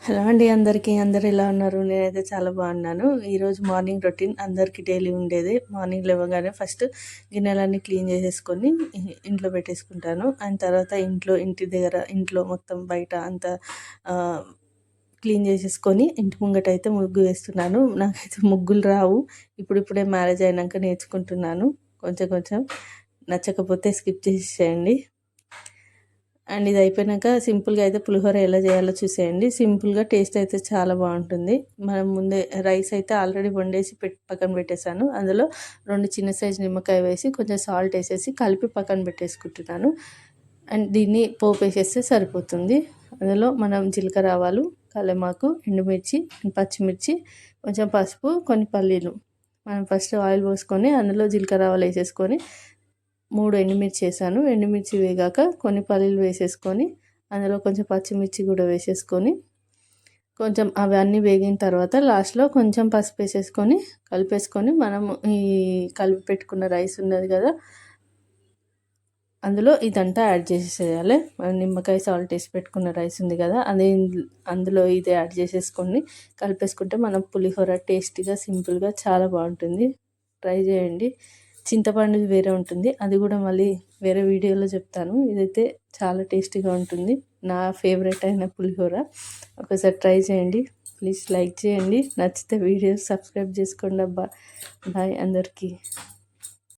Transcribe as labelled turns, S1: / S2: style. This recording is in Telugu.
S1: హలో అండి అందరికీ. అందరూ ఎలా ఉన్నారు? నేనైతే చాలా బాగున్నాను. ఈరోజు మార్నింగ్ రొటీన్ అందరికీ డైలీ ఉండేదే. మార్నింగ్ లేవగానే ఫస్ట్ గిన్నెలన్నీ క్లీన్ చేసేసుకొని ఇంట్లో పెట్టేసుకుంటాను. అండ్ తర్వాత ఇంటి దగ్గర ఇంట్లో మొత్తం బయట అంతా క్లీన్ చేసేసుకొని ఇంటి ముంగట అయితే ముగ్గు వేస్తున్నాను. నాకైతే ముగ్గులు రావు. ఇప్పుడిప్పుడే మ్యారేజ్ అయినాక నేర్చుకుంటున్నాను. కొంచెం కొంచెం నచ్చకపోతే స్కిప్ చేసేయండి. అండ్ ఇది అయిపోయినాక సింపుల్గా అయితే పులిహోర ఎలా చేయాలో చూసేయండి. సింపుల్గా టేస్ట్ అయితే చాలా బాగుంటుంది. మనం ముందే రైస్ అయితే ఆల్రెడీ వండేసి పక్కన పెట్టేశాను. అందులో 2 చిన్న సైజు నిమ్మకాయ వేసి కొంచెం సాల్ట్ వేసేసి కలిపి పక్కన పెట్టేసుకుంటున్నాను. అండ్ దీన్ని పోపు వేసేస్తే సరిపోతుంది. అందులో మనం జీలకర్ర ఆవాలు, కల్లెమాకు, ఎండుమిర్చి, పచ్చిమిర్చి, కొంచెం పసుపు, కొన్ని పల్లీలు. మనం ఫస్ట్ ఆయిల్ పోసుకొని అందులో జీలకర్ర ఆవాలు వేసేసుకొని 3 ఎండుమిర్చి వేసాను. ఎండుమిర్చి వేగాక కొన్ని పల్లీలు వేసేసుకొని అందులో కొంచెం పచ్చిమిర్చి కూడా వేసేసుకొని కొంచెం అవన్నీ వేగిన తర్వాత లాస్ట్లో కొంచెం పసుపు వేసేసుకొని కలిపేసుకొని మనము ఈ కలిపి పెట్టుకున్న రైస్ ఉన్నది కదా, అందులో ఇదంతా యాడ్ చేసేసేయాలి. నిమ్మకాయ సాల్ట్ వేసి పెట్టుకున్న రైస్ ఉంది కదా, అదే అందులో ఇది యాడ్ చేసేసుకొని కలిపేసుకుంటే మనం పులిహోర టేస్టీగా సింపుల్గా చాలా బాగుంటుంది. ట్రై చేయండి. చింతపండుది వేరే ఉంటుంది, అది కూడా మళ్ళీ వేరే వీడియోలో చెప్తాను. ఇదైతే చాలా టేస్టీగా ఉంటుంది. నా ఫేవరెట్ అయిన పులిహోర. ఒకసారి ట్రై చేయండి. ప్లీజ్ లైక్ చేయండి. నచ్చితే వీడియో సబ్స్క్రైబ్ చేసుకోండి. అబ్బా బాయ్ అందరికీ.